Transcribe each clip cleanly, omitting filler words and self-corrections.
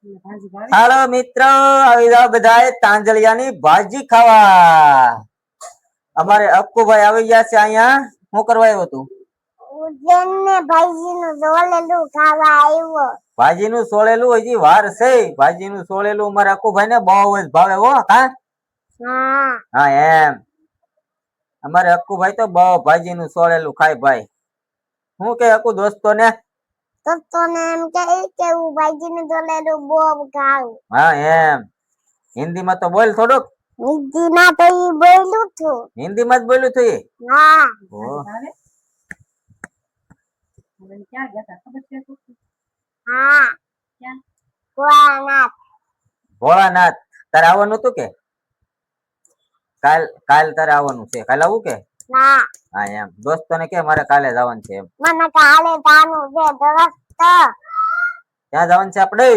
હાલો મિત્રો, આવી જાવ બધાએ તાંજલિયાની ભાજી ખાવા. અમારે અક્કુભાઈ આવી ગયા છે અહીંયા. શું કરવા આવ્યો તું? ભાજીનું સોળેલું હજી વાર છે. ભાજીનું સોળેલું અમારા અક્કુભાઈ ને બહુ જ ભાવે હો. હા એમ અમારે અક્કુભાઈ તો બહુ ભાજીનું સોળેલું ખાય ભાઈ. હું કે અક્કુ દોસ્તો ને હા એમ હિન્દીમાં તો બોલ થોડુંક. હિન્દીમાં તો બોલ્યું છું. હિન્દીમાં જ બોલ્યું છું. હા ભોળાનાથ તારે આવવાનું હતું કે કાલ તારે આવવાનું છે? કાલે આવું કે? હા એમ દોસ્તોને કે મારે કાલે જવાનું છે એમ. મને કાલે જવાનું છે દોસ્ત. ક્યાં જવાનું છે આપણે?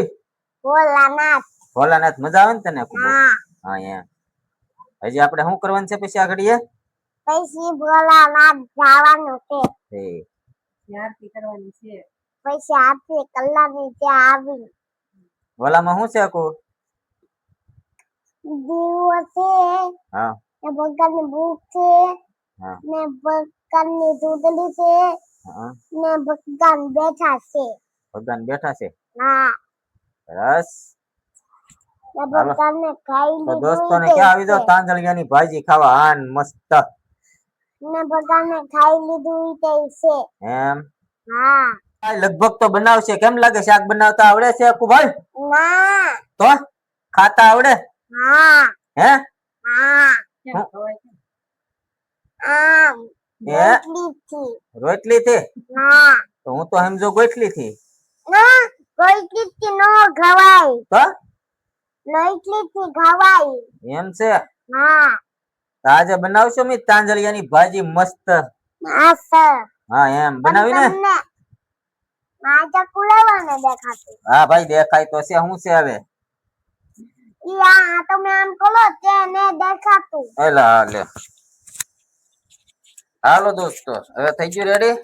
ભોલાનાથ. ભોલાનાથ મજા આવે ને તને? હા એમ હજી આપણે શું કરવાનું છે પછી આગળ? પછી ભોલાનાથ જવાનું છે. આરતી કરવાની છે. પછી આરતી કલાકની ત્યાં આવી. ભોલામાં શું છે આખો? દીવો છે. હા ને ભગવાનની ભૂખ છે. હા ને ભગવાનની દૂધલી છે. હા ને ભગવાન બેઠા છે. ભગવાન બેઠા છે. હા સરસ. દોસ્તોને ક્યાં આવી જાવ તાંજલિયાની ભાજી ખાવા. આન મસ્ત ને ભગવાને ખાઈ લીધું છે એમ. હા લગભગ તો બનાવશે. કેમ લાગે શાક બનાવતા આવડે છે અક્કુભાઈ? ના તો ખાતા આવડે? હા હે હા રોટલી થી? હા તો હું તો સમજો ગોટલી થી. ના ગોટલી થી નો ખવાય. તો રોટલી થી ખવાય. એમ છે? હા આજે બનાવશો મી તાંજલિયાની ભાજી મસ્ત. હા એમ બનાવી ને. હા ભાઈ દેખાય તો છે. શું છે હવે? હાલો દોસ્તો હવે થઈ ગયું રેડી?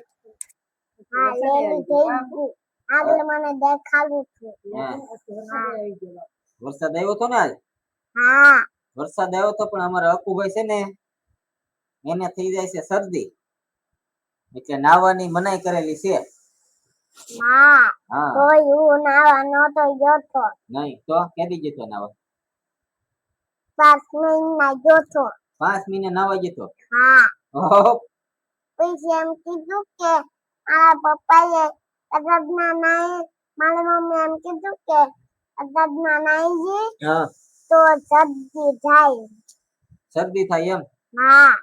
વરસાદ આવ્યો તો ને આજ? હા વરસાદ આવ્યો તો પણ અમારા અક્કુભાઈ છે ને એને થઈ જાય છે શરદી. એટલે નાવાની મનાઈ કરેલી છે. હા તો હું નાવા નતો ગયો. નહીં તો કેદી જતો નાવા? 5 મહિના ગયો. 5 મહિના નાવા ગયો? હા પછી એમ કીધું કે આ પપ્પાએ અગદના નાઈ. મારી મમ્મી એમ કીધું કે અગદના નાઈ તો શરદી થાય. શરદી થાય એમ? હા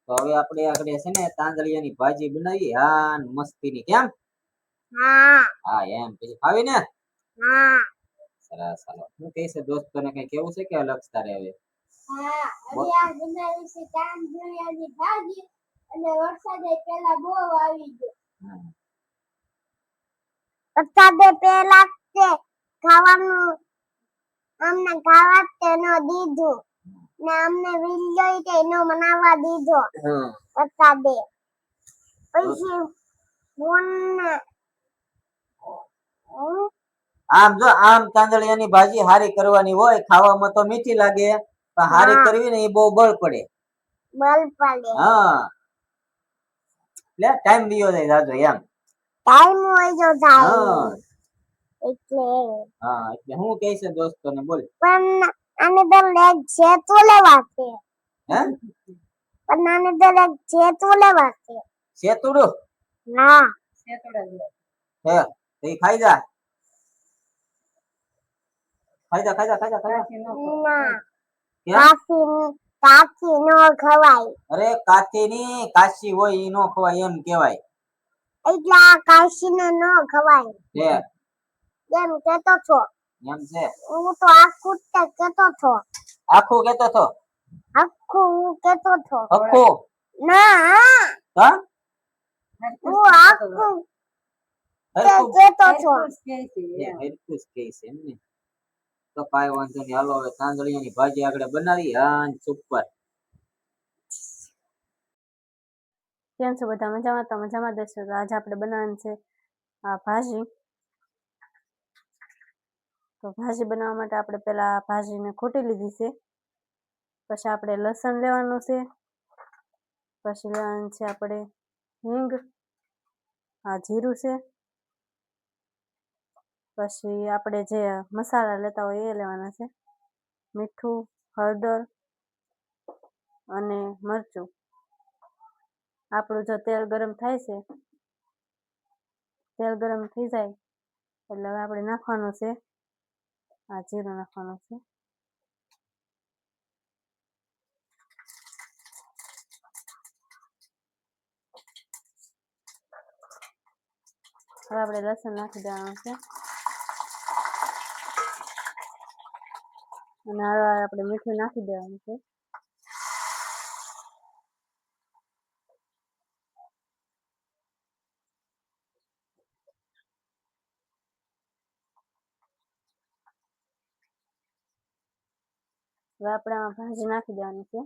તો હવે આપણે આગળ છે ને તાંજલિયાની ભાજી બનાવી. હા મસ્તીની. કેમ? હા હા એમ પછી ખાવી ને? હા સરસ. હાલો હું કહે છે દોસ્તોને કઈ કેવું છે કે અલગ તારે હવે? હા હવે આ બનાવી છે તાંજલિયાની ભાજી અને વરસાદે પેલા બહુ આવી ગયો. વરસાદે પેલા કે ખાવાનું અમને ખાવા તે નો દીધું ને અમને વિડિયો કે નો બનાવવા દીધો. વરસાદે પછી ફોન આમ જો આમ તાંજલિયાની ભાજી હારી કરવાની હોય. ખાવામાં તો મીઠી લાગે પણ હારી કરવી ને એ બહુ બળ પડે. હા એટલે ટાઈમ દિયો જાય જાજો એમ. ટાઈમ હોય જો જાય એટલે. હા એટલે હું કહે છે દોસ્તોને બોલ. પણ આને તો લેગ છે તો લેવા છે. હે પણ આને તો લેગ છે તો લેવા છે. સેતુડું? હા સેતુડા હે એ ખાઈ જા. ખાઈ જા ખાઈ જા ખાઈ જા ખાઈ જા. કાચી નો ખવાય. અરે કાચી ની કાચી હોય ઈ નો ખવાય એમ કેવાય. એટલે આ કાચી ને નો ખવાય. હે એમ કેતો છો? એમ છે. હું તો આખું જ કેતો છો. આખું કેતો છો? આખું હું કેતો છો. આખું ના હા હું આખું કેતો છો. હરખું જ કે છે એમ ને. તો કાઈ વાંધો નહીં. હાલો હવે તાંજલિયાની ભાજી આગળ બનાવી. હા સુપર. કેમ છો બધા? મજામાં? તો મજામાં દેશો. તો આજે આપણે બનાવવાનું છે આ ભાજી તો ભાજી બનાવવા માટે આપણે પહેલાં ભાજીને ખોટી લીધી છે. પછી આપણે લસણ લેવાનું છે. પછી લેવાનું છે આપણે હિંગ, આ જીરું છે. પછી આપણે જે મસાલા લેતા હોય એ લેવાના છે. મીઠું, હળદર અને મરચું. આપણું જો તેલ ગરમ થાય છે, તેલ ગરમ થઈ જાય એટલે હવે આપણે નાખવાનું છે આ જીરું નાખવાનું છે. હવે આપણે લસણ નાખી દેવાનું છે અને હવે આપણે મીઠું નાખી દેવાનું છે. હવે આપણે આમાં ભાજી નાખી દેવાની છે.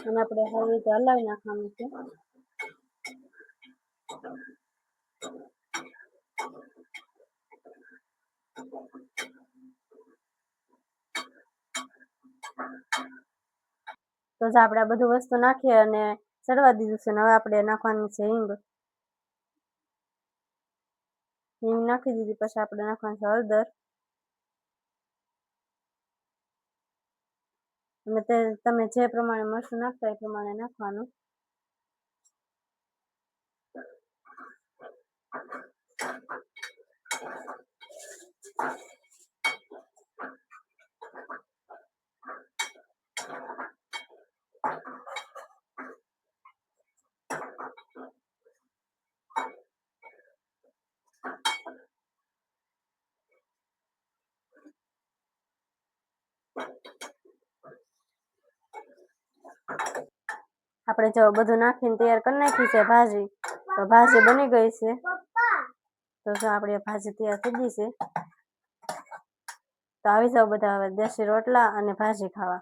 અને આપણે સારી રીતે હલાવી નાખવાનું છે. તો જ આપણે આ બધું વસ્તુ નાખીએ અને ચડવા દીધું છે. હવે આપણે નાખવાની છે હિંગ. હિંગ નાખી દીધી પછી આપણે નાખવાનું છે હળદર. અને તમે જે પ્રમાણે મરચું નાખતા એ પ્રમાણે નાખવાનું. આપણે જો બધું નાખીને તૈયાર કરી નાખી છે ભાજી, તો ભાજી બની ગઈ છે. તો જો આપણી ભાજી તૈયાર થઈ ગઈ છે. તો આવી જાવ બધા હવે દેશી રોટલા અને ભાજી ખાવા.